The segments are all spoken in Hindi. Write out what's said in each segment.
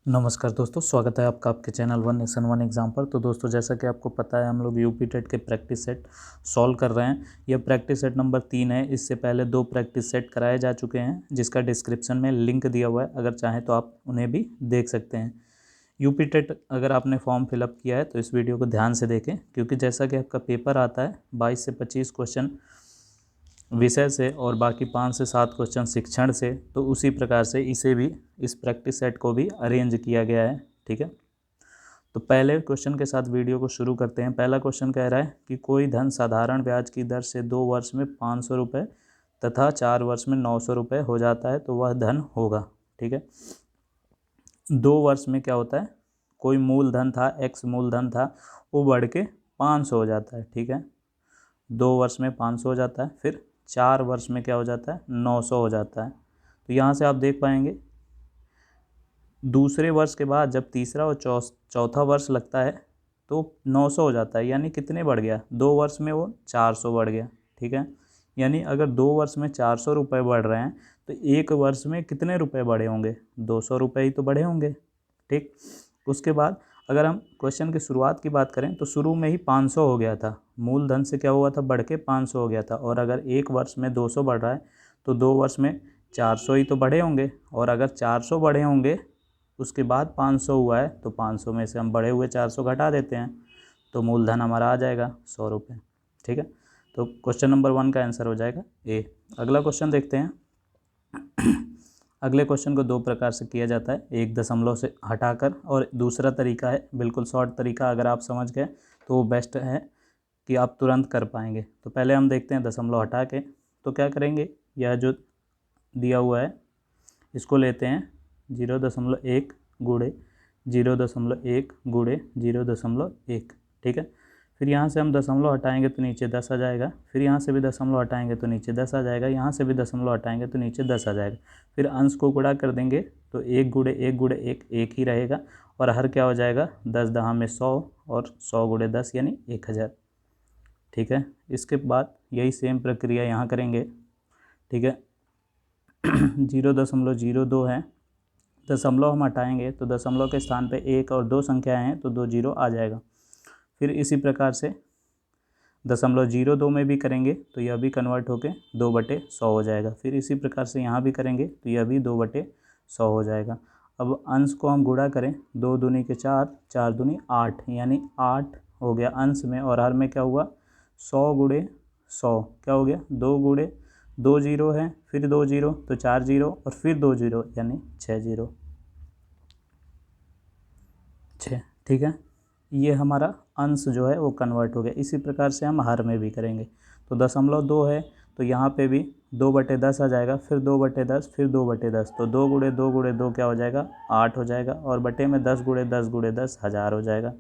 नमस्कार दोस्तों, स्वागत है आपका आपके channel one nation one exam पर। तो दोस्तों, जैसा कि आपको पता है, हम लोग यूपी टेट के प्रैक्टिस सेट सॉल्व कर रहे हैं। यह प्रैक्टिस सेट नंबर 3 है। इससे पहले 2 प्रैक्टिस सेट कराए जा चुके हैं, जिसका डिस्क्रिप्शन में लिंक दिया हुआ है। अगर चाहें तो आप उन्हें भी देख सकते हैं। यूपी टेट अगर आपने फॉर्म फिलअप किया है तो इस वीडियो को ध्यान से देखें, क्योंकि जैसा कि आपका पेपर आता है 22 से 25 क्वेश्चन विषय से और बाकी 5 से 7 क्वेश्चन शिक्षण से, तो उसी प्रकार से इसे भी, इस प्रैक्टिस सेट को भी अरेंज किया गया है। ठीक है, तो पहले क्वेश्चन के साथ वीडियो को शुरू करते हैं। पहला क्वेश्चन कह रहा है कि कोई धन साधारण ब्याज की दर से 2 वर्ष में 500 रुपये तथा 4 वर्ष में 900 रुपये हो जाता है, तो वह धन होगा। ठीक है, 2 वर्ष में क्या होता है, कोई मूलधन था, एक्स मूलधन था, वो बढ़ के 500 हो जाता है। ठीक है, 2 वर्ष में 500 हो जाता है, फिर 4 वर्ष में क्या हो जाता है, 900 हो जाता है। तो यहाँ से आप देख पाएंगे दूसरे वर्ष के बाद जब तीसरा और चौथा वर्ष लगता है तो 900 हो जाता है। यानी कितने बढ़ गया, 2 वर्ष में वो 400 बढ़ गया। ठीक है, यानी अगर 2 वर्ष में 400 रुपये बढ़ रहे हैं तो 1 वर्ष में कितने रुपए बढ़े होंगे, 200 रुपये ही तो बढ़े होंगे। ठीक, उसके बाद अगर हम क्वेश्चन की शुरुआत की बात करें तो शुरू में ही 500 हो गया था, मूलधन से क्या हुआ था, बढ़ के 500 हो गया था। और अगर 1 वर्ष में 200 बढ़ रहा है तो 2 वर्ष में 400 ही तो बढ़े होंगे। और अगर 400 बढ़े होंगे उसके बाद 500 हुआ है तो 500 में से हम बढ़े हुए 400 घटा देते हैं, तो मूलधन हमारा आ जाएगा 100 रुपये। ठीक है, तो क्वेश्चन नंबर 1 का आंसर हो जाएगा ए। अगला क्वेश्चन देखते हैं। अगले क्वेश्चन को 2 प्रकार से किया जाता है, एक दशमलव से हटाकर और दूसरा तरीका है बिल्कुल शॉर्ट तरीका। अगर आप समझ गए तो वो बेस्ट है कि आप तुरंत कर पाएंगे। तो पहले हम देखते हैं दशमलव हटा के। तो क्या करेंगे, यह जो दिया हुआ है इसको लेते हैं 0.1 गुणे 0.1 गुणे 0.1। ठीक है, फिर यहाँ से हम दशमलव हटाएंगे तो नीचे 10 आ जाएगा, फिर यहाँ से भी दशमलव हटाएंगे तो नीचे 10 आ जाएगा, यहाँ से भी दशमलव हटाएंगे तो नीचे 10 आ जाएगा। फिर अंश को गुणा कर देंगे तो 1 गुणे 1 गुणे 1 1 ही रहेगा, और हर क्या हो जाएगा, 10 दहा में 100 और 100 गुणे 10 यानी 1000। ठीक है, इसके बाद यही सेम प्रक्रिया यहाँ करेंगे। ठीक है, 0.02 है, दशमलव हम हटाएंगे तो दशमलव के स्थान पे 1 और 2 संख्याएं हैं तो 2 जीरो आ जाएगा। फिर इसी प्रकार से 0.02 में भी करेंगे तो यह भी कन्वर्ट होके 2/100 हो जाएगा। फिर इसी प्रकार से यहाँ भी करेंगे तो यह भी 2/100 हो जाएगा। अब अंश को हम गुणा करें, 2 दूनी के 4, 4 दूनी 8, यानी 8 हो गया अंश में, और हर में क्या हुआ, 100 गुणे 100 क्या हो गया, 2 गुणे 2 जीरो है, फिर 2 जीरो तो 4 जीरो, और फिर 2 जीरो यानी 6 जीरो 6। ठीक है, ये हमारा अंश जो है वो कन्वर्ट हो गया। इसी प्रकार से हम हर में भी करेंगे। तो 0.2 है तो यहाँ पे भी 2/10 आ जाएगा, फिर 2/10, फिर 2/10, तो 2 गुणे 2 गुणे 2 क्या हो जाएगा, 8 हो जाएगा, और बटे में 10 गुणे 10 गुणे 10 1000 हो जाएगा।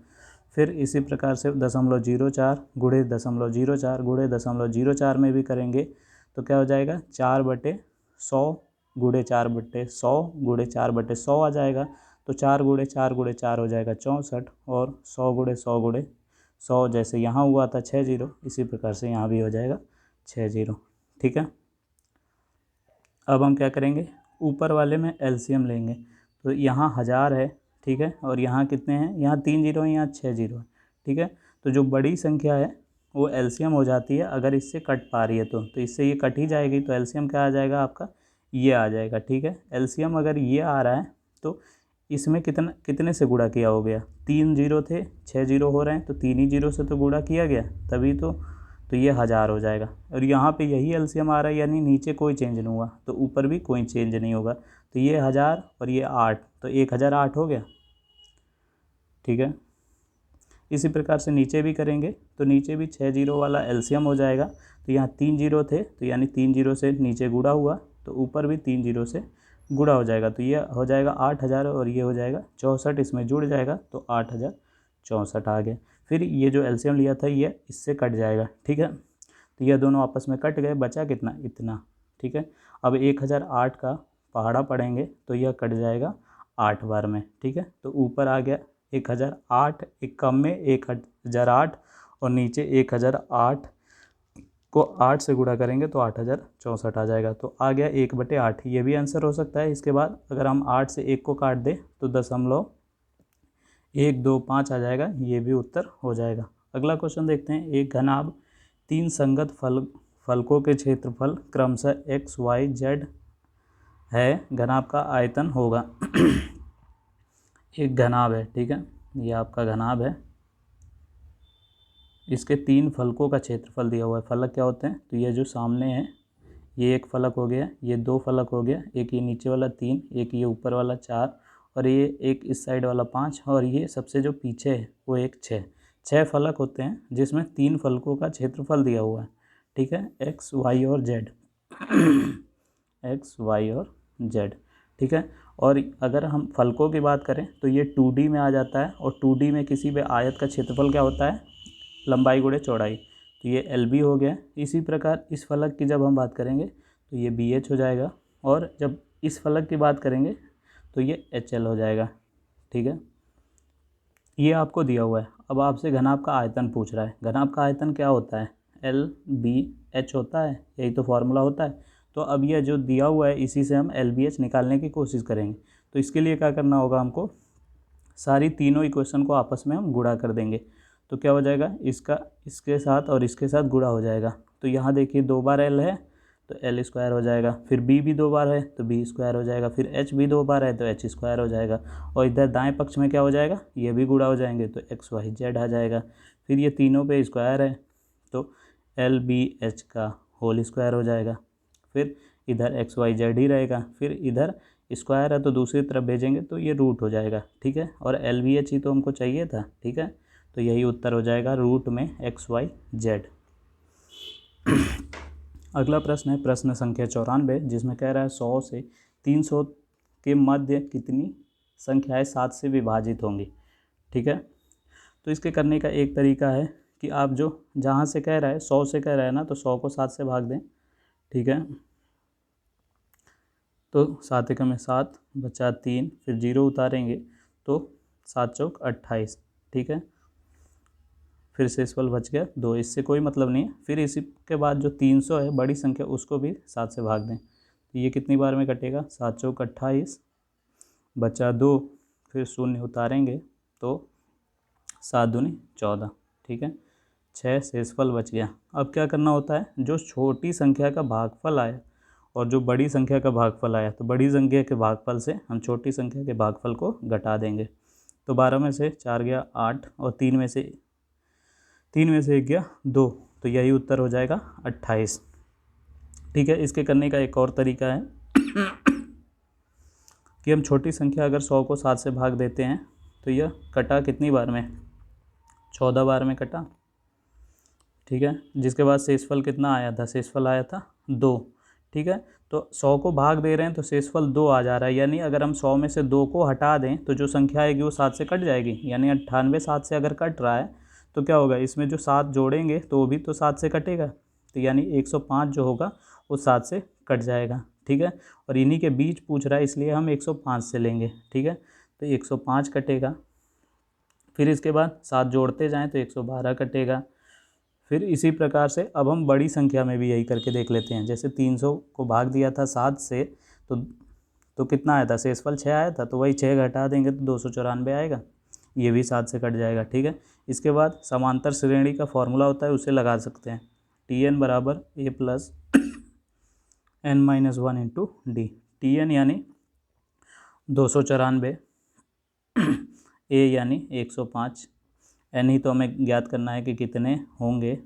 फिर इसी प्रकार से 0.04 गुणे 0.04 गुणे 0.04 में भी करेंगे तो क्या हो जाएगा, 4/100 गुणे 4/100 गुणे 4/100 आ जाएगा। तो 4 गुणे 4 गुणे 4 हो जाएगा 64, और 100 गुणे 100 गुणे 100, जैसे यहाँ हुआ था 6 जीरो, इसी प्रकार से यहाँ भी हो जाएगा 6 जीरो। ठीक है, अब हम क्या करेंगे, ऊपर वाले में एलसीएम लेंगे। तो यहाँ 1000 है, ठीक है, और यहाँ कितने हैं, यहाँ 3 जीरो है, यहाँ 6 जीरो है। ठीक है, तो जो बड़ी संख्या है वो एलसीएम हो जाती है अगर इससे कट पा रही है तो इससे ये कट ही जाएगी, तो एलसीएम क्या आ जाएगा आपका, ये आ जाएगा। ठीक है, एलसीएम अगर ये आ रहा है तो इसमें कितने से गुणा किया हो गया, 3 जीरो थे, 6 जीरो हो रहे हैं, तो 3 ही जीरो से तो गुणा किया गया तभी तो ये 1000 हो जाएगा। और यहाँ पे यही एलसीएम आ रहा है, यानी नीचे कोई चेंज नहीं हुआ तो ऊपर भी कोई चेंज नहीं होगा। तो ये 1000 और ये 8, तो 1008 हो गया। ठीक है, इसी प्रकार से नीचे भी करेंगे तो नीचे भी 6 जीरो वाला एलसीएम हो जाएगा। तो यहाँ 3 जीरो थे तो यानी 3 जीरो से नीचे गुणा हुआ तो ऊपर भी 3 जीरो से गुणा हो जाएगा, तो ये हो जाएगा 8000, और ये हो जाएगा 64, इसमें जुड़ जाएगा तो 8064 आ गया। फिर ये जो एलसीएम लिया था ये इससे कट जाएगा। ठीक है, तो ये दोनों आपस में कट गए, बचा कितना, इतना। ठीक है, अब 1008 का पहाड़ा पढ़ेंगे तो यह कट जाएगा 8 बार में। ठीक है, तो ऊपर आ गया 1008, एक कम में 1008, और नीचे 1008 को 8 से गुणा करेंगे तो 8064 आ जाएगा। तो आ गया 1/8, ये भी आंसर हो सकता है। इसके बाद अगर हम 8 से 1 को काट दें तो 0.125 आ जाएगा, ये भी उत्तर हो जाएगा। अगला क्वेश्चन देखते हैं। एक घनाभ 3 संगत फलकों के क्षेत्रफल क्रमशः x, y, z है, घनाभ का आयतन होगा। एक घनाभ है, ठीक है, ये आपका घनाभ है, इसके 3 फलकों का क्षेत्रफल दिया हुआ है। फलक क्या होते हैं, तो ये जो सामने है ये एक फलक हो गया, ये 2 फलक हो गया, एक ये नीचे वाला 3, एक ये ऊपर वाला 4, और ये एक इस साइड वाला 5, और ये सबसे जो पीछे है वो एक 6 फलक होते हैं जिसमें 3 फलकों का क्षेत्रफल दिया हुआ है, ठीक है, x, y और z। x, y और z, ठीक है। और अगर हम फलकों की बात करें तो ये 2D में आ जाता है, और 2D में किसी भी आयत का क्षेत्रफल क्या होता है, लंबाई गुणे चौड़ाई, तो ये LB हो गया। इसी प्रकार इस फलक की जब हम बात करेंगे तो ये BH हो जाएगा, और जब इस फलक की बात करेंगे तो ये HL हो जाएगा, ठीक है। ये आपको दिया हुआ है। अब आपसे घनाभ का आयतन पूछ रहा है। घनाभ का आयतन क्या होता है, LBH होता है, यही तो फार्मूला होता है। तो अब ये जो दिया हुआ है इसी से हम LBH निकालने की कोशिश करेंगे। तो इसके लिए क्या करना होगा, हमको सारी तीनों इक्वेशन को आपस में हम गुणा कर देंगे। तो क्या हो जाएगा, इसका इसके साथ और इसके साथ गुणा हो जाएगा। तो यहाँ देखिए 2 बार L है तो L स्क्वायर हो जाएगा, फिर B भी 2 बार है तो B स्क्वायर हो जाएगा, फिर H भी 2 बार है तो H स्क्वायर हो जाएगा, और इधर दाएं पक्ष में क्या हो जाएगा, ये भी गुणा हो जाएंगे तो x, y, z आ जाएगा। फिर ये तीनों पे स्क्वायर है तो LBH का होल स्क्वायर हो जाएगा। फिर इधर x, y, z ही रहेगा, फिर इधर स्क्वायर है तो दूसरी तरफ भेजेंगे तो ये रूट हो जाएगा, ठीक है। और LBH ही तो हमको चाहिए था, ठीक है, तो यही उत्तर हो जाएगा रूट में x, y, z। अगला प्रश्न है प्रश्न संख्या 94, जिसमें कह रहा है 100 से 300 के मध्य कितनी संख्याएं 7 से विभाजित होंगी, ठीक है। तो इसके करने का एक तरीका है कि आप जो जहाँ से कह रहा है 100 से कह रहा है ना, तो 100 को 7 से भाग दें, ठीक है। तो 7 एकम में 7 बचा 3, फिर 0 उतारेंगे तो 7 चौक 28, ठीक है। फिर शेषफल बच गया 2, इससे कोई मतलब नहीं है। फिर इसी के बाद जो 300 है बड़ी संख्या, उसको भी 7 से भाग दें, तो ये कितनी बार में कटेगा, 7 चौक 28 बचा 2, फिर 0 उतारेंगे तो 7 दूनी 14, ठीक है। 6 शेषफल बच गया। अब क्या करना होता है, जो छोटी संख्या का भागफल आया और जो बड़ी संख्या का भागफल आया, तो बड़ी संख्या के भागफल से हम छोटी संख्या के भागफल को घटा देंगे। तो 12 में से 4 गया 8, और 3 में से 1 गया 2, तो यही उत्तर हो जाएगा 28, ठीक है। इसके करने का एक और तरीका है कि हम छोटी संख्या अगर 100 को 7 से भाग देते हैं तो यह कटा कितनी बार में, 14 बार में कटा, ठीक है। जिसके बाद शेषफल कितना आया था, शेषफल आया था 2, ठीक है। तो 100 को भाग दे रहे हैं तो शेषफल 2 आ जा रहा है, यानी अगर हम 100 में से 2 को हटा दें तो जो संख्या आएगी वो 7 से कट जाएगी, यानी 98 7 से अगर कट रहा है तो क्या होगा, इसमें जो 7 जोड़ेंगे तो वो भी तो 7 से कटेगा, तो यानी 105 जो होगा वो 7 से कट जाएगा, ठीक है। और इन्हीं के बीच पूछ रहा है इसलिए हम 105 से लेंगे, ठीक है। तो 105 कटेगा, फिर इसके बाद 7 जोड़ते जाएँ तो 112 कटेगा। फिर इसी प्रकार से अब हम बड़ी संख्या में भी यही करके देख लेते हैं। जैसे 300 को भाग दिया था 7 से, तो कितना आया था, शेषफल 6 आया था, तो वही 6 घटा देंगे तो 294 आएगा, ये भी 7 से कट जाएगा, ठीक है। इसके बाद समांतर श्रेणी का फॉर्मूला होता है, उसे लगा सकते हैं, Tn बराबर a plus n-1 into D. Tn यानी 294, a यानी 105, n ही तो हमें ज्ञात करना है कि कितने होंगे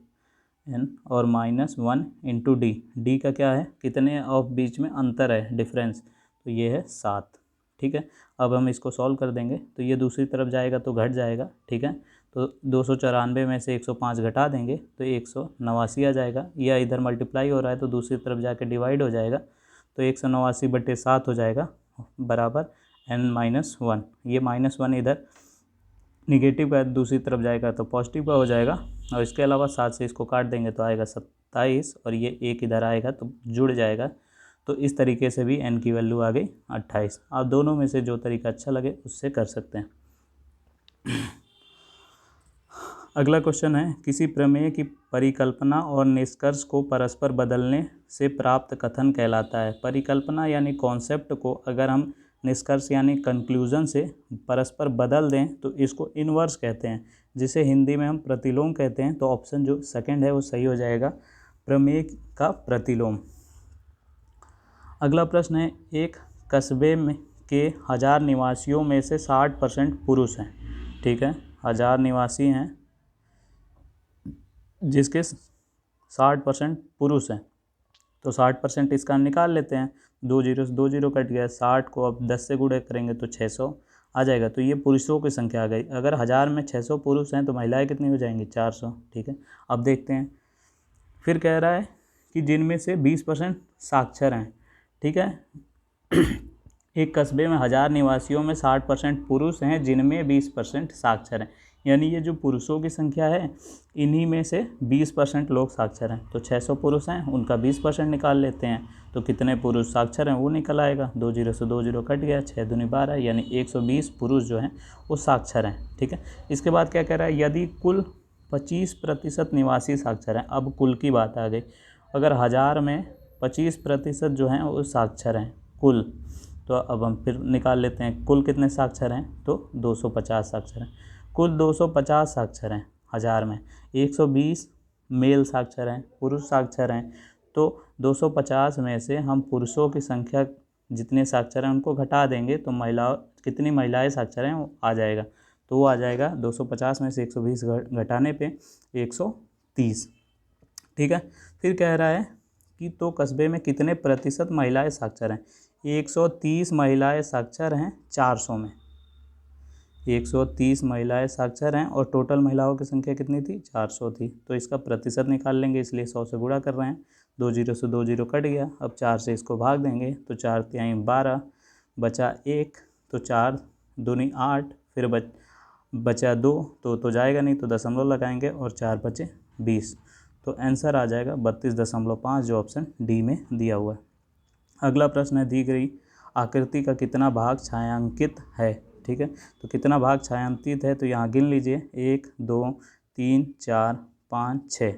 n, और -1 इंटू डी। डी का क्या है, कितने ऑफ बीच में अंतर है, डिफरेंस, तो ये है 7, ठीक है। अब हम इसको सॉल्व कर देंगे तो ये दूसरी तरफ जाएगा तो घट जाएगा, ठीक है। तो 294 में से 105 घटा देंगे तो 189 आ जाएगा, या इधर मल्टीप्लाई हो रहा है तो दूसरी तरफ जाके डिवाइड हो जाएगा, तो 189/7 हो जाएगा बराबर n-1। ये -1 इधर निगेटिव का दूसरी तरफ जाएगा तो पॉजिटिव का हो जाएगा, और इसके अलावा 7 से इसको काट देंगे तो आएगा 27, और ये 1 इधर आएगा तो जुड़ जाएगा। तो इस तरीके से भी n की वैल्यू आ गई 28। आप दोनों में से जो तरीका अच्छा लगे उससे कर सकते हैं। अगला क्वेश्चन है, किसी प्रमेय की परिकल्पना और निष्कर्ष को परस्पर बदलने से प्राप्त कथन कहलाता है। परिकल्पना यानी कॉन्सेप्ट को अगर हम निष्कर्ष यानी कंक्लूजन से परस्पर बदल दें तो इसको इन्वर्स कहते हैं, जिसे हिंदी में हम प्रतिलोम कहते हैं। तो ऑप्शन जो सेकंड है वो सही हो जाएगा, प्रमेय का प्रतिलोम। अगला प्रश्न है, एक कस्बे में के 1000 निवासियों में से 60% पुरुष हैं। ठीक है, 1000 निवासी हैं जिसके 60% पुरुष हैं, तो 60% इसका निकाल लेते हैं। 2 जीरो से 2 जीरो कट गया, 60 को अब 10 से गुणा करेंगे तो 600 आ जाएगा। तो ये पुरुषों की संख्या आ गई। अगर 1000 में 600 पुरुष हैं तो महिलाएं कितनी हो जाएंगी, 400। ठीक है, अब देखते हैं। फिर कह रहा है कि जिनमें से 20% साक्षर हैं। ठीक है, एक कस्बे में 1000 निवासियों में 60% पुरुष हैं जिनमें 20% साक्षर हैं। यानी ये जो पुरुषों की संख्या है इन्हीं में से 20% लोग साक्षर हैं। तो 600 पुरुष हैं, उनका 20% निकाल लेते हैं तो कितने पुरुष साक्षर हैं वो निकल आएगा। 2 जीरो से 2 जीरो कट गया, 6 दूनी 12, यानी 120 पुरुष जो हैं वो साक्षर हैं। ठीक है, इसके बाद क्या कह रहा है, यदि कुल 25% निवासी साक्षर हैं। अब कुल की बात आ गई। अगर 1000 में 25% जो हैं वो साक्षर हैं कुल, तो अब हम फिर निकाल लेते हैं कुल कितने साक्षर हैं, तो 250 साक्षर हैं। कुल 250 साक्षर हैं 1000 में, 120 मेल साक्षर हैं, पुरुष साक्षर हैं। तो 250 में से हम पुरुषों की संख्या जितने साक्षर हैं उनको घटा देंगे तो कितनी महिलाएं साक्षर हैं वो आ जाएगा। तो वो आ जाएगा 250 में से 120 घटाने पे 130। ठीक है, फिर कह रहा है कि तो कस्बे में कितने प्रतिशत महिलाएं साक्षर हैं। 130 महिलाएं साक्षर हैं 400 में, 130 महिलाएं साक्षर हैं और टोटल महिलाओं की संख्या कितनी थी, 400 थी। तो इसका प्रतिशत निकाल लेंगे, इसलिए 100 से गुणा कर रहे हैं। 2 जीरो से 2 जीरो कट गया, अब 4 से इसको भाग देंगे तो 4 तिहाई 12, बचा 1, तो 4 दूनी 8, फिर बचा 2, तो जाएगा नहीं तो दशमलव लगाएंगे और 4 बचे 20। तो आंसर आ जाएगा 32.5, जो ऑप्शन डी में दिया हुआ है। अगला प्रश्न है, दी गई आकृति का कितना भाग छायांकित है। ठीक है, तो कितना भाग छायांकित है, तो यहाँ गिन लीजिए 1 2 3 4 5 6।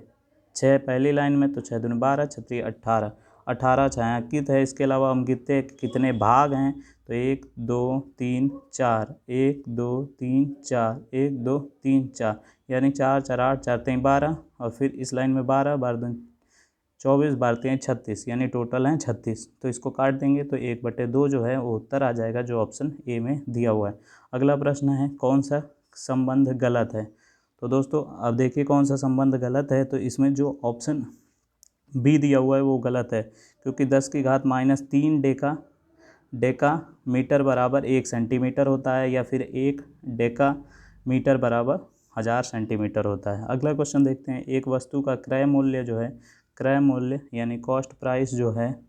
6 पहली लाइन में, तो 6 दूनी 12, 6 18, 18 छायांकित है। इसके अलावा हम गिनते हैं कितने भाग हैं, तो 1 2 3 4, 1 2 3 4, 1 2 3 4, यानी 4 4 8, 4 3 12, और फिर इस लाइन में 12, 12 दूनी 24, 12 3 36, यानी टोटल हैं 36। तो इसको काट देंगे तो 1/2 जो है वो उत्तर आ जाएगा, जो ऑप्शन ए में दिया हुआ है। अगला प्रश्न है, कौन सा संबंध गलत है। तो दोस्तों अब देखिए कौन सा संबंध गलत है। तो इसमें जो ऑप्शन बी दिया हुआ है वो गलत है, क्योंकि 10 की घात -3 डेका मीटर बराबर 1 सेंटीमीटर होता है, या फिर 1 डेका मीटर बराबर 1000 सेंटीमीटर होता है। अगला क्वेश्चन देखते हैं, एक वस्तु का क्रय मूल्य जो है, क्रय मूल्य यानी कॉस्ट प्राइस जो है,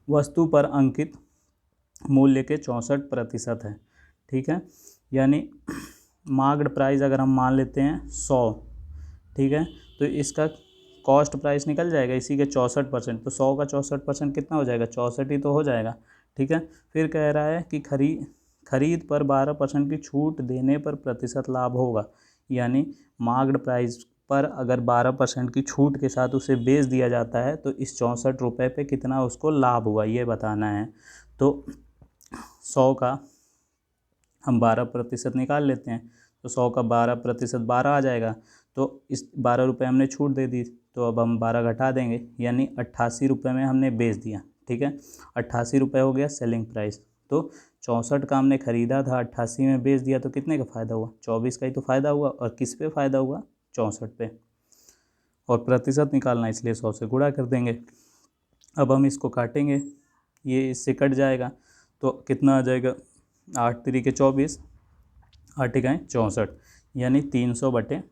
वस्तु पर अंकित मूल्य के 64% है। ठीक है, यानी मार्क्ड प्राइस अगर हम मान लेते हैं 100, ठीक है, तो इसका कॉस्ट प्राइस निकल जाएगा इसी के 64%। तो 100 का 64% कितना हो जाएगा, 64 ही तो हो जाएगा। ठीक है, फिर कह रहा है कि खरीद पर 12% की छूट देने पर प्रतिशत लाभ होगा। यानी मार्क्ड प्राइस पर अगर 12% की छूट के साथ उसे बेच दिया जाता है तो इस 64 रुपये पे कितना उसको लाभ हुआ ये बताना है। तो 100 का हम 12% निकाल लेते हैं, तो 100 का 12% 12 आ जाएगा। तो इस 12 रुपये हमने छूट दे दी, तो अब हम 12 घटा देंगे, यानी 88 रुपये में हमने बेच दिया। ठीक है, 88 रुपये हो गया सेलिंग प्राइस। तो 64 का हमने ख़रीदा था, 88 में बेच दिया, तो कितने का फ़ायदा हुआ, 24 का ही तो फ़ायदा हुआ। और किस पे फ़ायदा हुआ, 64 पे। और प्रतिशत निकालना इसलिए 100 से गुणा कर देंगे। अब हम इसको काटेंगे, ये इससे कट जाएगा, तो कितना आ जाएगा, 8 3 24, 8 1 64, यानी 300/8।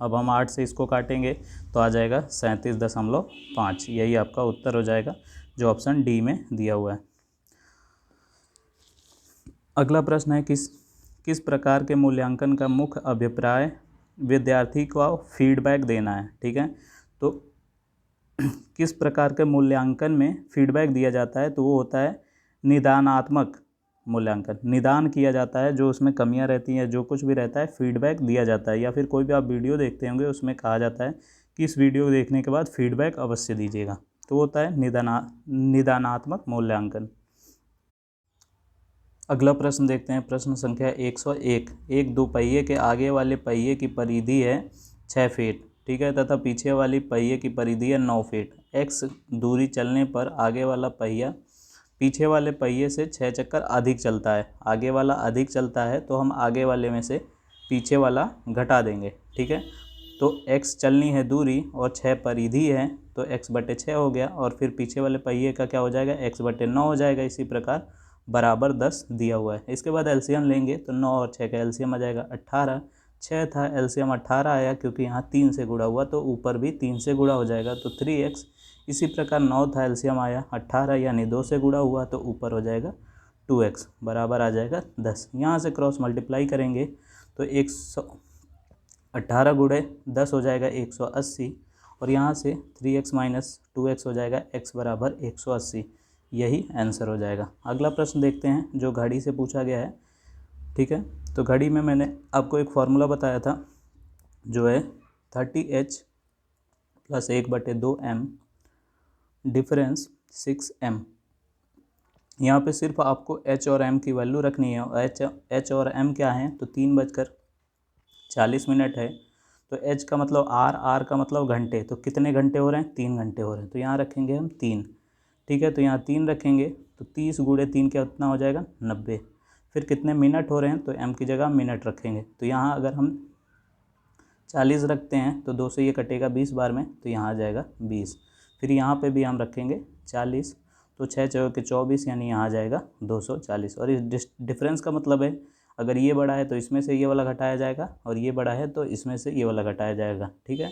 अब हम 8 से इसको काटेंगे तो आ जाएगा 37.5। यही आपका उत्तर हो जाएगा, जो ऑप्शन डी में दिया हुआ है। अगला प्रश्न है, किस प्रकार के मूल्यांकन का मुख्य अभिप्राय विद्यार्थी को फीडबैक देना है। ठीक है, तो किस प्रकार के मूल्यांकन में फीडबैक दिया जाता है, तो वो होता है निदानात्मक मूल्यांकन, निदान किया जाता है, जो उसमें कमियां रहती हैं, जो कुछ भी रहता है फीडबैक दिया जाता है, या फिर कोई भी आप वीडियो देखते होंगे उसमें कहा जाता है कि इस वीडियो देखने के बाद फीडबैक अवश्य दीजिएगा, तो होता है निदानात्मक मूल्यांकन। अगला प्रश्न देखते हैं, प्रश्न संख्या 101। एक दोपहिए के आगे वाले पहिए की परिधि है 6 फीट, ठीक है, तथा पीछे वाली पहिए की परिधि है 9 फीट। x दूरी चलने पर आगे वाला पहिया पीछे वाले पहिए से 6 चक्कर अधिक चलता है। आगे वाला अधिक चलता है तो हम आगे वाले में से पीछे वाला घटा देंगे, ठीक है। तो x चलनी है दूरी और 6 परिधि है, तो x/6 हो गया, और फिर पीछे वाले पहिए का क्या हो जाएगा, x/9 हो जाएगा। इसी प्रकार बराबर 10 दिया हुआ है। इसके बाद एलसीएम लेंगे तो 9 और 6 का एलसीएम आ जाएगा 18। 6 था, एलसीएम 18 आया, क्योंकि यहाँ 3 से गुणा हुआ तो ऊपर भी 3 से गुणा हो जाएगा, तो 3x। इसी प्रकार 9 था, एलसीएम आया 18, यानी 2 से गुणा हुआ तो ऊपर हो जाएगा 2x, बराबर आ जाएगा 10। यहाँ से क्रॉस मल्टीप्लाई करेंगे तो 118 गुणे 10 हो जाएगा 180, और यहाँ से 3x माइनस 2x हो जाएगा x बराबर 180। यही आंसर हो जाएगा। अगला प्रश्न देखते हैं जो घड़ी से पूछा गया है, ठीक है। तो घड़ी में मैंने आपको एक फार्मूला बताया था जो है 30h + 1/2m डिफरेंस 6m। यहाँ पे सिर्फ आपको h और m की वैल्यू रखनी है, और h और m क्या है, तो 3:40 है। तो h का मतलब r का मतलब घंटे, तो कितने घंटे हो रहे हैं, 3 घंटे हो रहे हैं, तो यहाँ रखेंगे हम 3, ठीक है। तो यहाँ 3 रखेंगे तो 30 × 3 कितना हो जाएगा, 90। फिर कितने मिनट हो रहे हैं, तो m की जगह मिनट रखेंगे, तो यहाँ अगर हम 40 रखते हैं तो 2 से ये कटेगा 20 बार में, तो यहाँ आ जाएगा 20। फिर यहाँ पे भी हम रखेंगे 40, तो 6 × 24, यानी यहाँ आ जाएगा 240। और इस डिफरेंस का मतलब है अगर ये बड़ा है तो इसमें से ये वाला घटाया जाएगा, और ये बड़ा है तो इसमें से ये वाला घटाया जाएगा, ठीक है।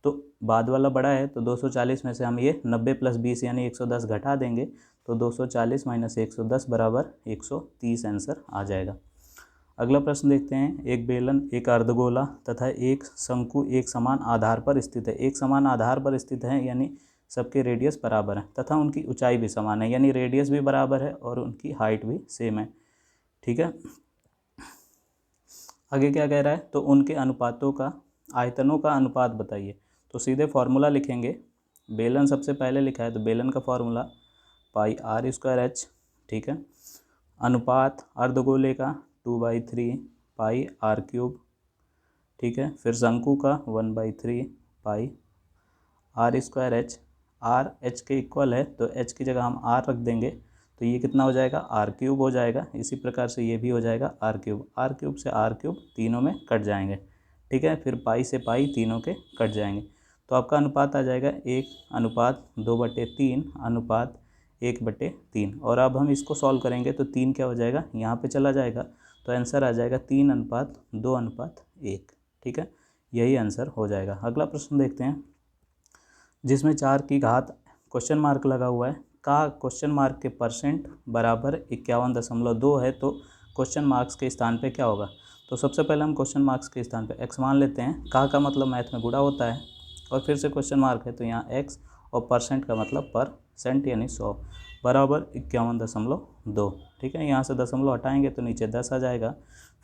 तो बाद वाला बड़ा है तो 240 में से हम ये 90 + 20 यानी 110 घटा देंगे, तो 240 - 110 बराबर 130 आंसर आ जाएगा। अगला प्रश्न देखते हैं, एक बेलन, एक अर्धगोला तथा एक शंकु एक समान आधार पर स्थित है। एक समान आधार पर स्थित है यानी सबके रेडियस बराबर है तथा उनकी ऊंचाई भी समान है, यानी रेडियस भी बराबर है और उनकी हाइट भी सेम है, ठीक है। आगे क्या कह रहा है, तो उनके अनुपातों का, आयतनों का अनुपात बताइए। तो सीधे फार्मूला लिखेंगे। बेलन सबसे पहले लिखा है तो बेलन का फार्मूला πr²h, ठीक है। अनुपात अर्धगोले का 2/3 πr³, ठीक है। फिर शंकु का 1/3 πr²h। r h के इक्वल है तो h की जगह हम r रख देंगे, तो ये कितना हो जाएगा, r³ हो जाएगा। इसी प्रकार से ये भी हो जाएगा r³। r³ से r³ तीनों में कट जाएंगे, ठीक है। फिर पाई से पाई तीनों के कट जाएंगे, तो आपका अनुपात आ जाएगा 1:2/3 अनुपात 1/3। और अब हम इसको सॉल्व करेंगे तो 3 क्या हो जाएगा, यहाँ पे चला जाएगा, तो आंसर आ जाएगा 3:2:1, ठीक है। यही आंसर हो जाएगा। अगला प्रश्न देखते हैं जिसमें 4 की घात क्वेश्चन मार्क लगा हुआ है का क्वेश्चन मार्क के परसेंट बराबर 51.2 है, तो क्वेश्चन मार्क्स के स्थान पे क्या होगा। तो सबसे पहले हम क्वेश्चन मार्क्स के स्थान पे x मान लेते हैं। का मतलब मैथ में गुणा होता है, और फिर से क्वेश्चन मार्क है तो यहाँ x, और परसेंट का मतलब % यानी 100 बराबर 51.2, ठीक है। यहाँ से दशमलव हटाएंगे तो नीचे 10 आ जाएगा,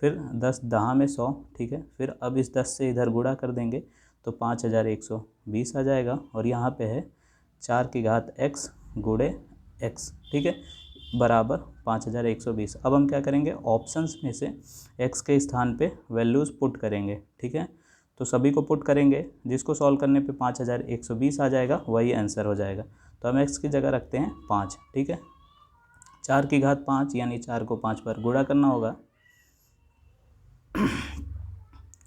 फिर 10 दहा में 100, ठीक है। फिर अब इस 10 से इधर गुणा कर देंगे तो 5120 आ जाएगा, और यहाँ पे है 4 की घात x गुणे x, ठीक है, बराबर 5120। अब हम क्या करेंगे, ऑप्शंस में से x के स्थान पे वैल्यूज़ पुट करेंगे, ठीक है। तो सभी को पुट करेंगे, जिसको सॉल्व करने पे 5120 आ जाएगा, वही आंसर हो जाएगा। तो हम x की जगह रखते हैं 5, ठीक है। 4 की घात 5 यानी 4 को 5 पर गुणा करना होगा,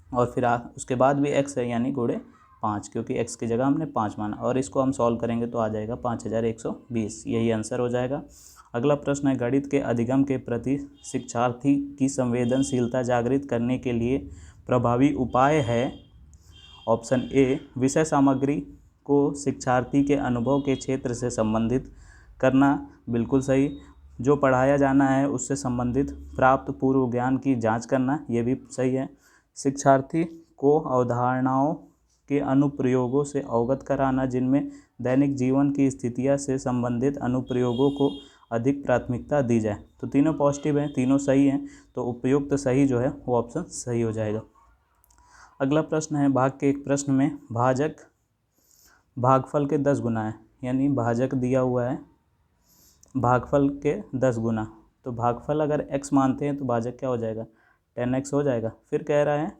और फिर उसके बाद भी x है यानी गुणे 5, क्योंकि x की जगह हमने 5 माना, और इसको हम सॉल्व करेंगे तो आ जाएगा 5120, यही आंसर हो जाएगा। अगला प्रश्न है, गणित के अधिगम के प्रति शिक्षार्थी की संवेदनशीलता जागृत करने के लिए प्रभावी उपाय है। ऑप्शन ए, विषय सामग्री को शिक्षार्थी के अनुभव के क्षेत्र से संबंधित करना, बिल्कुल सही। जो पढ़ाया जाना है उससे संबंधित प्राप्त पूर्व ज्ञान की जांच करना, ये भी सही है। शिक्षार्थी को अवधारणाओं के अनुप्रयोगों से अवगत कराना, जिनमें दैनिक जीवन की स्थितियों से संबंधित अनुप्रयोगों को अधिक प्राथमिकता दी जाए। तो तीनों पॉजिटिव हैं, तीनों सही हैं, तो उपयुक्त सही जो है वो ऑप्शन सही हो जाएगा। अगला प्रश्न है भाग के एक प्रश्न में भाजक भागफल के 10 गुना है, यानी भाजक दिया हुआ है भागफल के 10 गुना, तो भागफल अगर x मानते हैं तो भाजक क्या हो जाएगा 10x हो जाएगा। फिर कह रहा है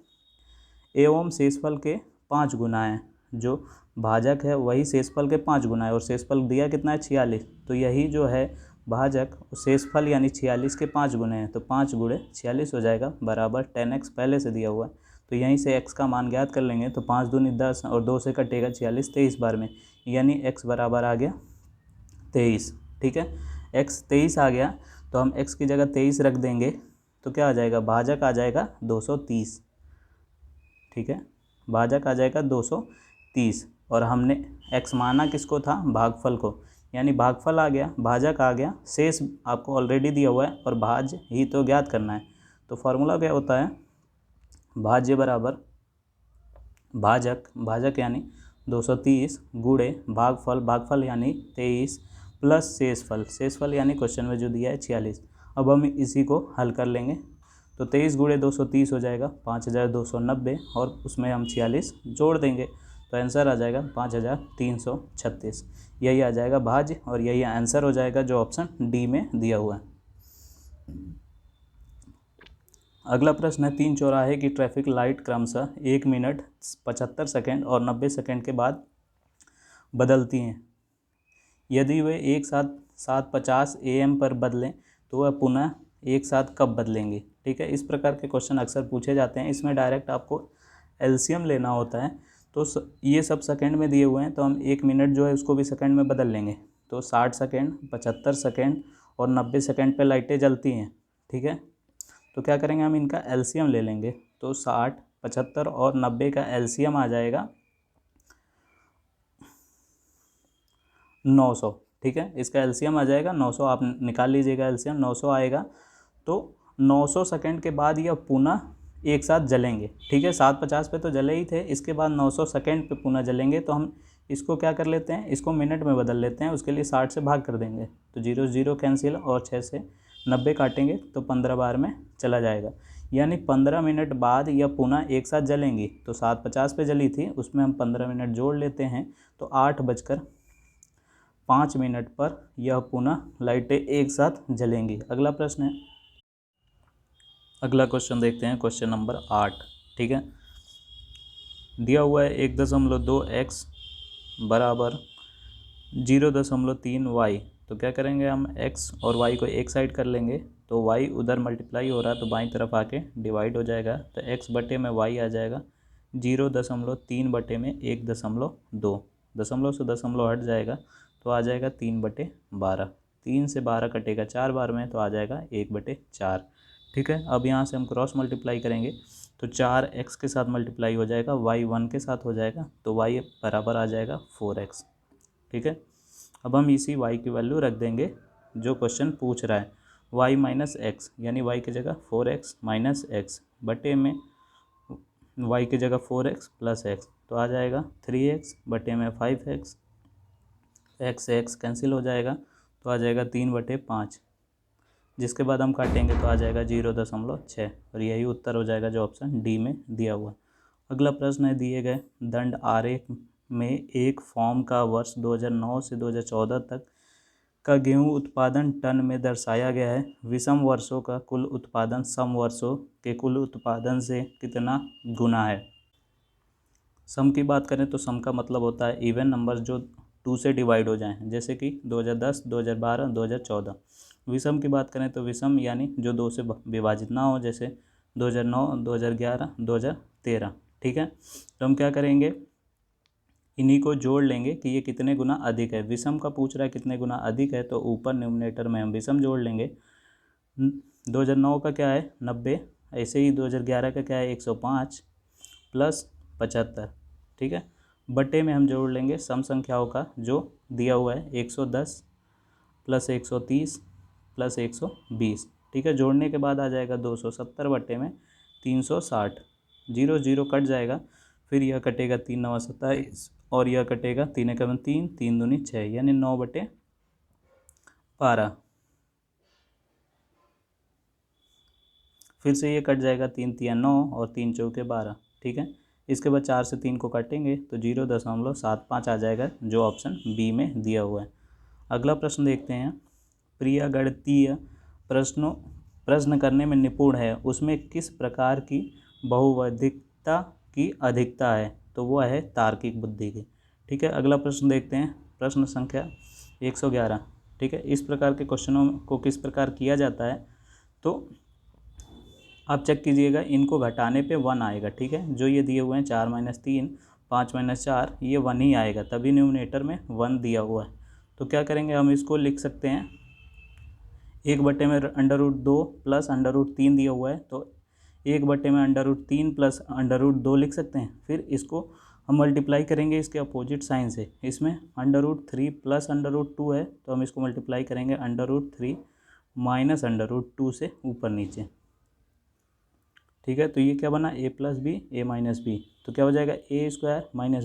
एवं शेषफल के 5 गुना है, जो भाजक है वही शेषफल के 5 गुना है और शेषफल दिया कितना है 46, तो यही जो है भाजक शेषफल यानी 46 के 5 गुने हैं, तो 5 गुणे 46 हो जाएगा बराबर 10x पहले से दिया हुआ है, तो यहीं से x का मान ज्ञात कर लेंगे। तो 5 दूनी 10 और 2 से कटेगा 46 23 बार में, यानी x बराबर आ गया 23। ठीक है, x 23 आ गया, तो हम x की जगह 23 रख देंगे, तो क्या आ जाएगा भाजक आ जाएगा 230। ठीक है, भाजक आ जाएगा 230 और हमने x माना किसको था भागफल को, यानी भागफल आ गया, भाजक आ गया, शेष आपको ऑलरेडी दिया हुआ है और भाज्य ही तो ज्ञात करना है। तो फॉर्मूला क्या होता है भाज्य बराबर भाजक यानी 230 गुणे भागफल यानी 23 प्लस शेषफल यानी क्वेश्चन में जो दिया है 46। अब हम इसी को हल कर लेंगे, तो 23 गुणे 230 हो जाएगा 5290 और उसमें हम 46 जोड़ देंगे, तो आंसर आ जाएगा 5336। यही आ जाएगा भाज्य और यही आंसर हो जाएगा जो ऑप्शन डी में दिया हुआ है। अगला प्रश्न है 3 चौराहे की ट्रैफिक लाइट क्रमशः 1 मिनट 75 सेकेंड और 90 सेकेंड के बाद बदलती हैं। यदि वे एक साथ 7:50 AM पर बदलें तो वह पुनः एक साथ कब बदलेंगी। ठीक है, इस प्रकार के क्वेश्चन अक्सर पूछे जाते हैं, इसमें डायरेक्ट आपको एलसीएम लेना होता है। तो ये सब सेकंड में दिए हुए हैं, तो हम 1 मिनट जो है उसको भी सेकंड में बदल लेंगे, तो 60 सेकंड 75 सेकंड और 90 सेकंड पे लाइटें जलती हैं। ठीक है, तो क्या करेंगे हम इनका एलसीएम ले लेंगे, तो 60 75 और 90 का एलसीएम आ जाएगा 900। ठीक है, इसका एलसीएम आ जाएगा 900, आप निकाल लीजिएगा एलसीएम 900 आएगा। तो 900 सेकंड के बाद यह पुनः एक साथ जलेंगे। ठीक है, 7:50 पे तो जले ही थे, इसके बाद 900 सेकंड पे पुनः जलेंगे, तो हम इसको क्या कर लेते हैं, इसको मिनट में बदल लेते हैं। उसके लिए 60 से भाग कर देंगे, तो 0 0 कैंसिल और 6 से 90 काटेंगे तो 15 बार में चला जाएगा, यानी 15 मिनट बाद यह पुनः एक साथ जलेंगी। तो 7:50 पे जली थी, उसमें हम 15 मिनट जोड़ लेते हैं, तो 8:05 पर यह पुनः लाइटें एक साथ जलेंगी। अगला प्रश्न है, अगला क्वेश्चन देखते हैं, क्वेश्चन नंबर 8। ठीक है, दिया हुआ है 1.2x बराबर 0.3y, तो क्या करेंगे हम x और y को एक साइड कर लेंगे, तो y उधर मल्टीप्लाई हो रहा है तो बाईं तरफ आके डिवाइड हो जाएगा, तो x बटे में y आ जाएगा 0.3 बटे में 1.2, दशमलव से दशमलव हट जाएगा तो आ जाएगा 3/12। 3 से 12 कटेगा 4 बार में, तो आ जाएगा 1/4। ठीक है, अब यहाँ से हम क्रॉस मल्टीप्लाई करेंगे, तो 4 x के साथ मल्टीप्लाई हो जाएगा, y 1 के साथ हो जाएगा, तो y बराबर आ जाएगा 4x। ठीक है, अब हम इसी y की वैल्यू रख देंगे जो क्वेश्चन पूछ रहा है, y माइनस एक्स, यानी y की जगह 4x माइनस एक्स बटे में y की जगह 4x प्लस x, तो आ जाएगा 3x बटे में 5x, x कैंसिल हो जाएगा, तो आ जाएगा 3/5, जिसके बाद हम काटेंगे तो आ जाएगा 0.6 और यही उत्तर हो जाएगा जो ऑप्शन डी में दिया हुआ। अगला प्रश्न है, दिए गए दंड आरेख में एक फॉर्म का वर्ष 2009 से 2014 तक का गेहूं उत्पादन टन में दर्शाया गया है। विषम वर्षों का कुल उत्पादन सम वर्षों के कुल उत्पादन से कितना गुना है। सम की बात करें तो सम का मतलब होता है इवन नंबर जो 2 से डिवाइड हो जाएं, जैसे कि 2010, 2012, 2014। विषम की बात करें तो विषम यानी जो 2 से विभाजित ना हो, जैसे 2009, 2011, 2013। ठीक है, तो हम क्या करेंगे, इन्हीं को जोड़ लेंगे कि ये कितने गुना अधिक है। विषम का पूछ रहा है कितने गुना अधिक है, तो ऊपर न्यूमरेटर में हम विषम जोड़ लेंगे। 2009 का क्या है 90, ऐसे ही 2011 का क्या है 105 प्लस 75। ठीक है, बटे में हम जोड़ लेंगे सम संख्याओं का जो दिया हुआ है 110 प्लस 130 प्लस 120। ठीक है, जोड़ने के बाद आ जाएगा 270 बटे में 360, 0 0 कट जाएगा, फिर यह कटेगा 3 9 27 और यह कटेगा 3 1 3, 3 दूनी 6, यानी 9/12। फिर से ये कट जाएगा, 3 तिया 9 और 3 चौके 12, ठीक है। इसके बाद 4 से 3 को काटेंगे तो 0.75 आ जाएगा, जो ऑप्शन बी में दिया हुआ है। अगला प्रश्न देखते हैं। प्रिया गणितीय प्रश्न करने में निपुण है, उसमें किस प्रकार की बहुविधता की अधिकता है? तो वो है तार्किक बुद्धि की, ठीक है। अगला प्रश्न देखते हैं, प्रश्न संख्या 111, ठीक है। इस प्रकार के क्वेश्चनों को किस प्रकार किया जाता है, तो आप चेक कीजिएगा, इनको घटाने पे 1 आएगा, ठीक है। जो ये दिए हुए हैं 4 - 3, 5 - 4, ये 1 ही आएगा, तभी न्यूमरेटर में 1 दिया हुआ है। तो क्या करेंगे, हम इसको लिख सकते हैं 1/में √2 प्लस √3 दिया हुआ है, तो 1/में √3 प्लस √2 लिख सकते हैं। फिर इसको हम मल्टीप्लाई करेंगे इसके अपोजिट साइन से, इसमें √3 प्लस √2 है, तो हम इसको मल्टीप्लाई करेंगे √3 माइनस √2 से ऊपर नीचे, ठीक है। तो ये क्या बना, a + b a - b, तो क्या हो जाएगा a²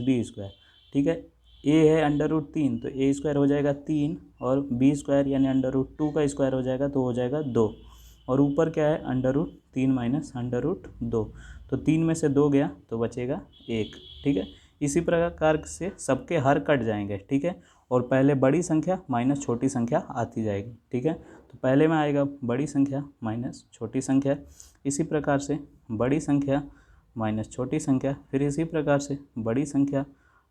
- b², ठीक है। a है √3, तो a² हो जाएगा 3 और b² यानी √2 का स्क्वायर हो जाएगा, तो हो जाएगा 2, और ऊपर क्या है √3 माइनस √2, तो 3 में से 2 गया तो बचेगा 1, ठीक है। इसी प्रकार से सबके हर कट जाएंगे, ठीक है, और पहले बड़ी संख्या माइनस छोटी संख्या आती जाएगी, ठीक है। तो पहले में आएगा बड़ी संख्या माइनस छोटी संख्या, इसी प्रकार से बड़ी संख्या माइनस छोटी संख्या, फिर इसी प्रकार से बड़ी संख्या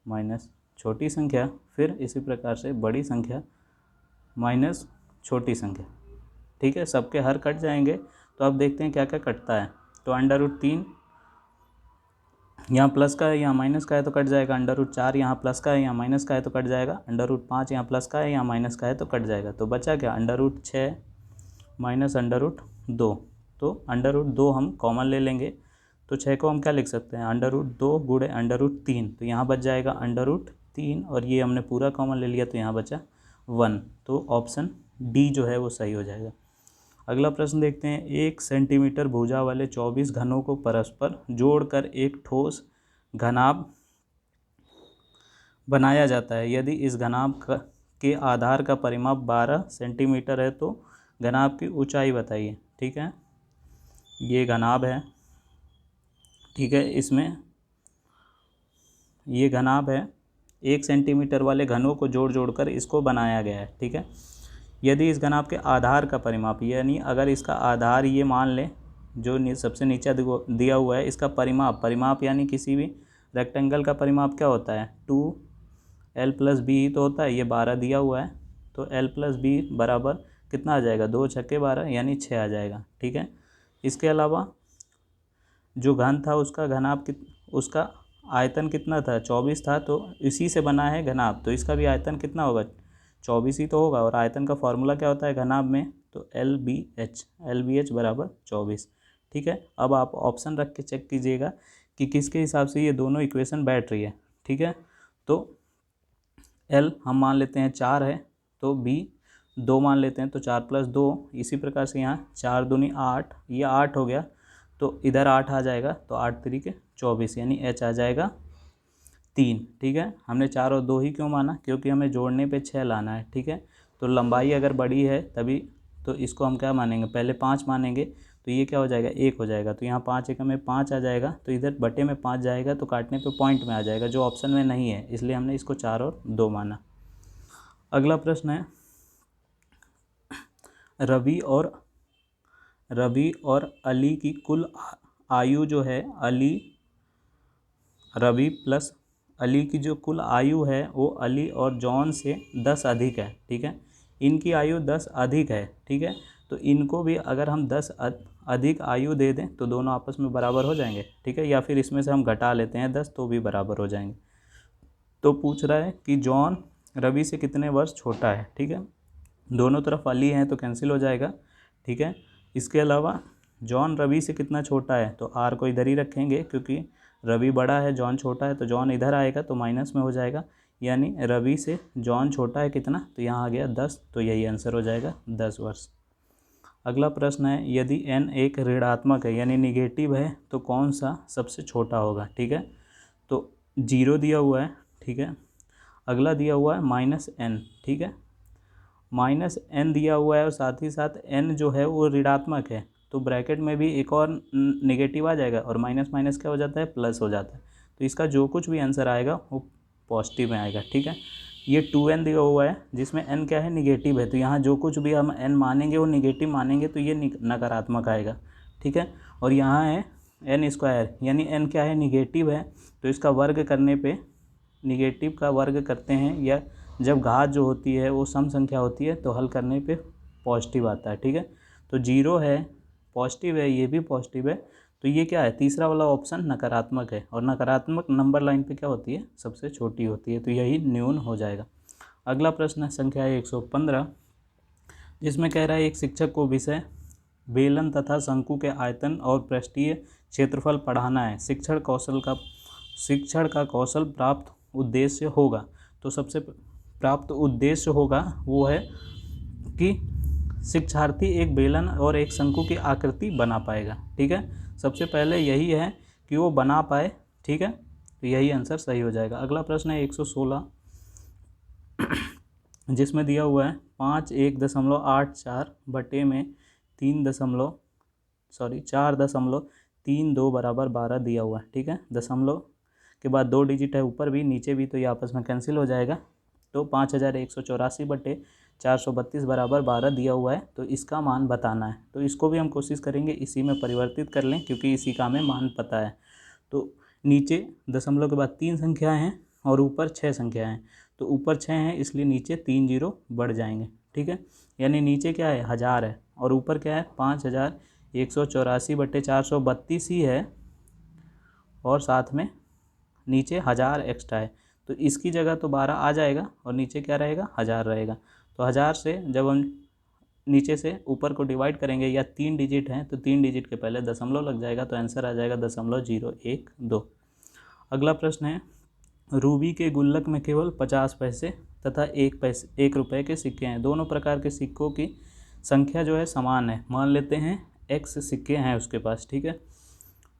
माइनस छोटी संख्या, फिर इसी प्रकार से बड़ी संख्या माइनस छोटी संख्या, ठीक है। सबके हर कट जाएंगे। तो अब देखते हैं क्या क्या कटता है। तो √3 यहाँ प्लस का है, यहाँ माइनस का है, तो कट जाएगा। √4 यहाँ प्लस का है, यहाँ माइनस का है, तो कट जाएगा। √5 यहाँ प्लस का है, यहाँ माइनस का है, तो कट जाएगा। तो बचा क्या, √6 माइनस √2, तो √2 हम कॉमन ले लेंगे, तो 6 को हम क्या लिख सकते हैं, √2 गुणे √3, तो यहाँ बच जाएगा √3, और ये हमने पूरा कॉमन ले लिया, तो यहाँ बचा 1, तो ऑप्शन डी जो है वो सही हो जाएगा। अगला प्रश्न देखते हैं। 1 सेंटीमीटर भुजा वाले 24 घनों को परस्पर जोड़कर एक ठोस घनाभ बनाया जाता है। यदि इस घनाभ के आधार का परिमाप 12 सेंटीमीटर है तो घनाभ की ऊंचाई बताइए, ठीक है। ये घनाभ है, ठीक है। इसमें ये घनाभ है, 1 सेंटीमीटर वाले घनों को जोड़कर इसको बनाया गया है, ठीक है। यदि इस घनाभ के आधार का परिमाप, यानी अगर इसका आधार ये मान लें जो सबसे नीचे दिया हुआ है, इसका परिमाप यानी किसी भी रेक्टेंगल का परिमाप क्या होता है, 2l + b ही तो होता है। ये 12 दिया हुआ है, तो l + b बराबर कितना आ जाएगा, 2 × 6 = 12 यानी 6 आ जाएगा, ठीक है। इसके अलावा जो घन था उसका घनाभ उसका आयतन कितना था, 24 था, तो इसी से बना है घनाभ, तो इसका भी आयतन कितना होगा, 24 ही तो होगा। और आयतन का फॉर्मूला क्या होता है घनाभ में, तो LBH बराबर 24, ठीक है। अब आप ऑप्शन रख के चेक कीजिएगा कि किसके हिसाब से ये दोनों इक्वेशन बैठ रही है, ठीक है। तो L हम मान लेते हैं 4 है, तो B 2 मान लेते हैं, तो 4 + 2, इसी प्रकार से यहाँ 4 दूनी 8, ये 8 हो गया, तो इधर 8 आ जाएगा, तो 8 × 3 = 24, यानी H आ जाएगा 3, ठीक है। हमने 4 और 2 ही क्यों माना, क्योंकि हमें जोड़ने पे 6 लाना है, ठीक है। तो लंबाई अगर बड़ी है तभी तो इसको हम क्या मानेंगे, पहले 5 मानेंगे, तो ये क्या हो जाएगा 1 हो जाएगा, तो यहाँ 5 × 1 में 5 आ जाएगा, तो इधर बटे में 5 जाएगा, तो काटने पे पॉइंट में आ जाएगा, जो ऑप्शन में नहीं है, इसलिए हमने इसको 4 और 2 माना। अगला प्रश्न है, रवि और अली की कुल आयु जो है, रवि प्लस अली की जो कुल आयु है वो अली और जॉन से 10 अधिक है, ठीक है। इनकी आयु 10 अधिक है, ठीक है। तो इनको भी अगर हम 10 अधिक आयु दे दें तो दोनों आपस में बराबर हो जाएंगे, ठीक है, या फिर इसमें से हम घटा लेते हैं 10 तो भी बराबर हो जाएंगे। तो पूछ रहा है कि जॉन रवि से कितने वर्ष छोटा है, ठीक है। दोनों तरफ अली हैं तो कैंसिल हो जाएगा, ठीक है। इसके अलावा जॉन रवि से कितना छोटा है, तो आर को इधर ही रखेंगे, क्योंकि रवि बड़ा है जॉन छोटा है, तो जॉन इधर आएगा तो माइनस में हो जाएगा, यानी रवि से जॉन छोटा है कितना, तो यहाँ आ गया 10, तो यही आंसर हो जाएगा 10 वर्ष। अगला प्रश्न है, यदि n एक ऋणात्मक है यानी निगेटिव है तो कौन सा सबसे छोटा होगा, ठीक है। तो 0 दिया हुआ है, ठीक है। अगला दिया हुआ है -n, ठीक है, -n दिया हुआ है, और साथ ही साथ n जो है वो ऋणात्मक है, तो ब्रैकेट में भी एक और नेगेटिव आ जाएगा और माइनस माइनस क्या हो जाता है, प्लस हो जाता है। तो इसका जो कुछ भी आंसर आएगा वो पॉजिटिव में आएगा। ठीक है, ये 2n दिया हुआ है जिसमें n क्या है, निगेटिव है, तो यहाँ जो कुछ भी हम n मानेंगे वो निगेटिव मानेंगे तो ये नकारात्मक आएगा। ठीक है, और यहाँ है n स्क्वायर, यानी n क्या है, निगेटिव है, तो इसका वर्ग करने पे, निगेटिव का वर्ग करते हैं या जब घात जो होती है वो सम संख्या होती है तो हल करने पे पॉजिटिव आता है। ठीक है, तो 0 है, पॉजिटिव है, ये भी पॉजिटिव है, तो ये क्या है, तीसरा वाला ऑप्शन नकारात्मक है, और नकारात्मक नंबर लाइन पे क्या होती है, सबसे छोटी होती है, तो यही न्यून हो जाएगा। अगला प्रश्न है संख्या 115, जिसमें कह रहा है एक शिक्षक को विषय बेलन तथा शंकु के आयतन और पृष्ठीय क्षेत्रफल पढ़ाना है। शिक्षण का कौशल प्राप्त उद्देश्य होगा। तो सबसे प्राप्त उद्देश्य होगा वो है कि शिक्षार्थी एक बेलन और एक शंकु की आकृति बना पाएगा। ठीक है, सबसे पहले यही है कि वो बना पाए। ठीक है, तो यही आंसर सही हो जाएगा। अगला प्रश्न है 116, जिसमें दिया हुआ है 5.1.84 बटे में 4.32 बराबर 12 दिया हुआ है। ठीक है, दशमलव के बाद 2 डिजिट है ऊपर भी नीचे भी, तो ये आपस में कैंसिल हो जाएगा। तो 5184 बटे 432 बराबर 12 दिया हुआ है, तो इसका मान बताना है। तो इसको भी हम कोशिश करेंगे इसी में परिवर्तित कर लें, क्योंकि इसी का हमें मान पता है। तो नीचे दशमलव के बाद 3 संख्याएं हैं और ऊपर 6 संख्याएं हैं, तो ऊपर 6 हैं इसलिए नीचे 3 जीरो बढ़ जाएंगे। ठीक है, यानी नीचे क्या है, 1000 है, और ऊपर क्या है, 5184 बटे 432 ही है, और साथ में नीचे 1000 एक्स्ट्रा है, तो इसकी जगह तो 12 आ जाएगा और नीचे क्या रहेगा, 1000 रहेगा। तो 1000 से जब हम नीचे से ऊपर को डिवाइड करेंगे, या 3 डिजिट हैं तो 3 डिजिट के पहले दशमलव लग जाएगा, तो आंसर आ जाएगा 0.012। अगला प्रश्न है, रूबी के गुल्लक में केवल 50 पैसे तथा 1 रुपये के सिक्के हैं। दोनों प्रकार के सिक्कों की संख्या जो है समान है। मान लेते हैं x सिक्के हैं उसके पास। ठीक है,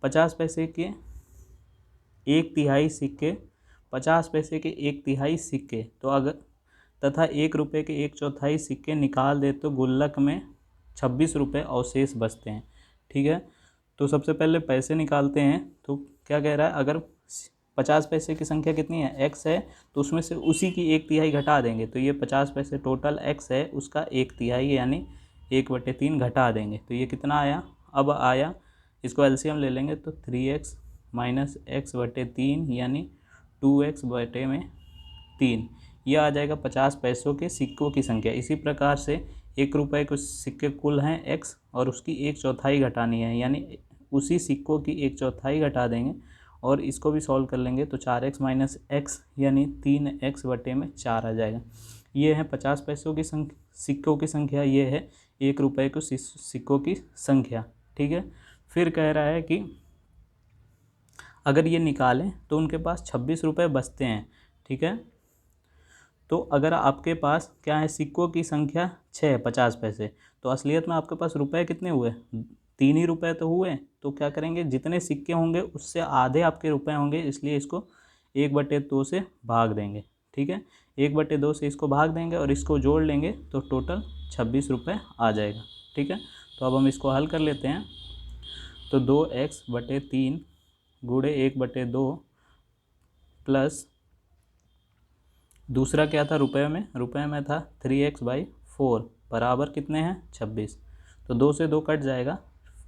50 पैसे के 1/3 सिक्के, 50 पैसे के 1/3 सिक्के, तो अगर तथा 1 रुपये के 1/4 सिक्के निकाल दे तो गुल्लक में 26 रुपये अवशेष बचते हैं। ठीक है, तो सबसे पहले पैसे निकालते हैं। तो क्या कह रहा है, अगर 50 पैसे की संख्या कितनी है, x है, तो उसमें से उसी की 1/3 घटा देंगे, तो ये 50 पैसे टोटल x है, उसका 1/3 यानी 1/3 घटा देंगे, तो ये कितना आया, अब आया, इसको एलसीएम ले लेंगे तो 3x माइनस x/3 यानी 2x/3, यह आ जाएगा 50 पैसों के सिक्कों की संख्या। इसी प्रकार से 1 रुपये के सिक्के कुल हैं x, और उसकी 1/4 घटानी है, यानी उसी सिक्कों की 1/4 घटा देंगे, और इसको भी सॉल्व कर लेंगे तो 4x माइनस x यानी 3x/4 आ जाएगा। ये है 50 पैसों की सिक्कों की संख्या, ये है 1 रुपये के सिक्कों की संख्या। ठीक है, फिर कह रहा है कि अगर ये निकालें तो उनके पास 26 रुपये बचते हैं। ठीक है, तो अगर आपके पास क्या है, सिक्कों की संख्या 6 है 50 पैसे, तो असलियत में आपके पास रुपए कितने हुए, 3 ही रुपये तो हुए। तो क्या करेंगे, जितने सिक्के होंगे उससे आधे आपके रुपए होंगे, इसलिए इसको 1/2 से भाग देंगे। ठीक है, 1/2 से इसको भाग देंगे और इसको जोड़ लेंगे तो टोटल 26 रुपये आ जाएगा। ठीक है, तो अब हम इसको हल कर लेते हैं। तो 2x/3 गुणे 1/2 प्लस दूसरा क्या था, रुपए में था 3x/4 बराबर कितने हैं, 26। तो 2 से 2 कट जाएगा,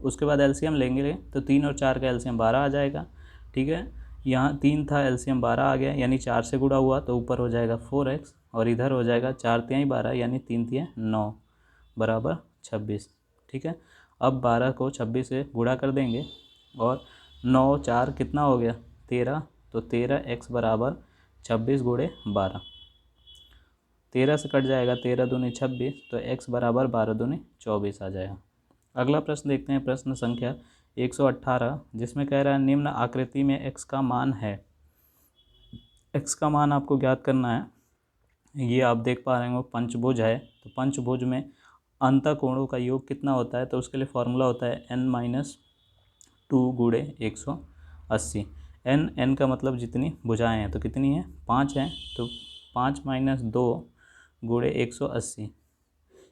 उसके बाद एलसीएम लेंगे तो 3 और 4 का एलसीएम 12 आ जाएगा। ठीक है, यहाँ 3 था, एलसीएम 12 आ गया, यानी 4 से गुणा हुआ तो ऊपर हो जाएगा 4x, और इधर हो जाएगा 4×3 12 यानी 3×3 9 बराबर 26। ठीक है, अब 12 को 26 से गुणा कर देंगे, और 9 4 कितना हो गया, 13, तो 13x बराबर 26 गुणे 12, 13 से कट जाएगा, 13 दूनी 26, तो x बराबर 12 दूनी 24 आ जाएगा। अगला प्रश्न देखते हैं, प्रश्न संख्या 118, जिसमें कह रहा है निम्न आकृति में x का मान है। x का मान आपको ज्ञात करना है। ये आप देख पा रहे हो पंचभुज है, तो पंचभुज में अंतःकोणों का योग कितना होता है, तो उसके लिए फॉर्मूला होता है n-2 गुणे 180। n का मतलब जितनी भुजाएं हैं, तो कितनी है, 5 हैं, तो 5 - 2 गुणे 180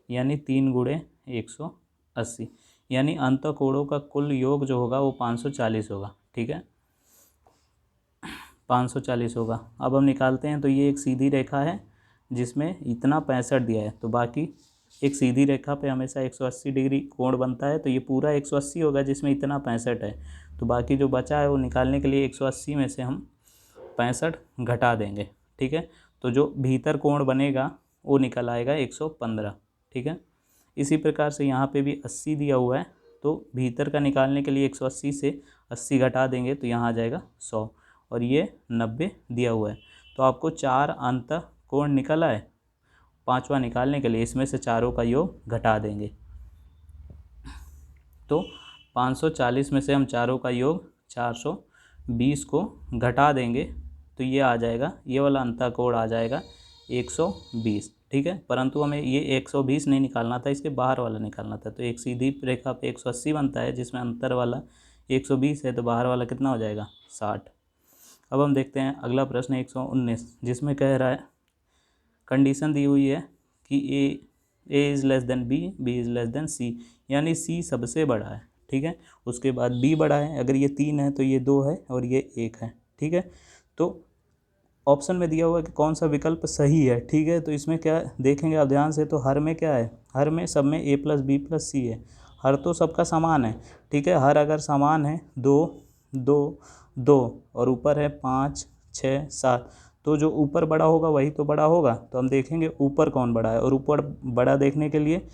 यानी 3 गुणे 180। यानी अंतःकोणों का कुल योग जो होगा वो 540 होगा। ठीक है, 540 होगा। अब हम निकालते हैं, तो ये एक सीधी रेखा है जिसमें इतना 65 दिया है, तो बाकी एक सीधी रेखा पे हमेशा 180 डिग्री कोण बनता है, तो ये पूरा 180 होगा जिसमें इतना 65 है। तो बाकी जो बचा है वो निकालने के लिए 180 में से हम 65 घटा देंगे। ठीक है, तो जो भीतर कोण बनेगा वो निकल आएगा 115। ठीक है, इसी प्रकार से यहाँ पे भी 80 दिया हुआ है, तो भीतर का निकालने के लिए 180 से 80 घटा देंगे तो यहाँ आ जाएगा 100, और ये 90 दिया हुआ है। तो आपको 4 अंत कोण निकला है, 5वां निकालने के लिए इसमें से चारों का योग घटा देंगे। तो 540 में से हम चारों का योग 420 को घटा देंगे तो ये आ जाएगा, ये वाला अंतःकोण आ जाएगा 120। ठीक है, परंतु हमें ये 120 नहीं निकालना था, इसके बाहर वाला निकालना था। तो एक सीधी रेखा पे 180 बनता है जिसमें अंतर वाला 120 है, तो बाहर वाला कितना हो जाएगा 60। अब हम देखते हैं अगला प्रश्न 119, जिसमें कह रहा है कंडीशन दी हुई है कि A is less than B is less than C, यानी सी सबसे बड़ा है। ठीक है, उसके बाद बी बड़ा है, अगर ये 3 है तो ये 2 है और ये 1 है। ठीक है, तो ऑप्शन में दिया हुआ है कि कौन सा विकल्प सही है। ठीक है, तो इसमें क्या देखेंगे आप ध्यान से, तो हर में क्या है, हर में सब में a + b + c है। हर तो सबका समान है। ठीक है, हर अगर समान है 2 2 2 और ऊपर है 5 6 7, तो जो ऊपर बड़ा होगा वही तो बड़ा होगा। तो हम देखेंगे ऊपर कौन बड़ा है, और ऊपर बड़ा देखने के लिए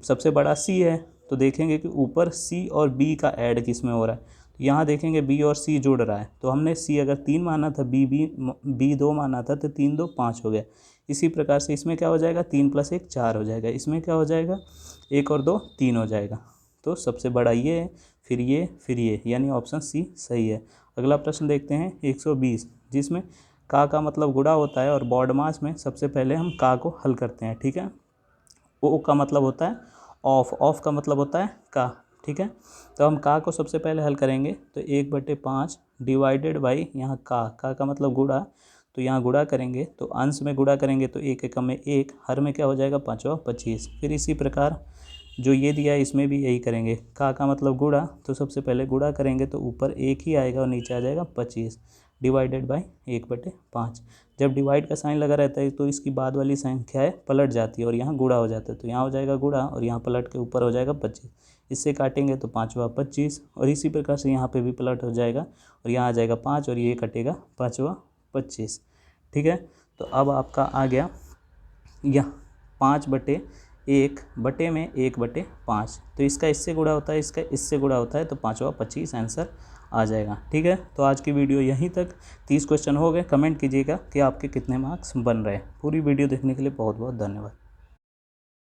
सबसे बड़ा c है, तो देखेंगे कि ऊपर c और b का ऐड किस में हो रहा है। यहाँ देखेंगे b और c जुड़ रहा है, तो हमने c अगर 3 माना था, b 2 माना था, तो 3 2 5 हो गया। इसी प्रकार से इसमें क्या हो जाएगा, 3 + 1 4 हो जाएगा। इसमें क्या हो जाएगा, 1 और 2 3 हो जाएगा। तो सबसे बड़ा ये है, फिर ये, यानी ऑप्शन सी सही है। अगला प्रश्न देखते हैं 120, जिसमें का मतलब गुणा होता है, और बॉड मास में सबसे पहले हम का को हल करते हैं। ठीक है, ओ का मतलब होता है ऑफ का मतलब होता है का। ठीक है, तो हम का को सबसे पहले हल करेंगे, तो 1/5 डिवाइडेड बाई यहाँ का मतलब गुणा, तो यहाँ गुणा करेंगे, तो अंश में गुणा करेंगे तो 1 एकम में 1, हर में क्या हो जाएगा 5 × 25। फिर इसी प्रकार जो ये दिया है इसमें भी यही करेंगे, का मतलब गुणा, तो सबसे पहले गुणा करेंगे तो ऊपर 1 ही आएगा और नीचे आ जाएगा 25 डिवाइडेड बाई 1/5। जब डिवाइड का साइन लगा रहता है तो इसकी बाद वाली संख्याएँ पलट जाती है और यहाँ गुणा हो जाता है, तो यहाँ हो जाएगा गुणा और यहाँ पलट के ऊपर हो जाएगा 25। इससे काटेंगे तो 5वां 25, और इसी प्रकार से यहाँ पे भी पलट हो जाएगा और यहाँ आ जाएगा 5 और ये कटेगा 5वां 25। ठीक है, तो अब आपका आ गया यह 5/1 बटे में 1/5, तो इसका इससे गुणा होता है, इसका इससे गुणा होता है, तो 5वां 25 आंसर आ जाएगा। ठीक है, तो आज की वीडियो यहीं तक। 30 क्वेश्चन हो गए। कमेंट कीजिएगा कि आपके कितने मार्क्स बन रहे हैं। पूरी वीडियो देखने के लिए बहुत बहुत धन्यवाद।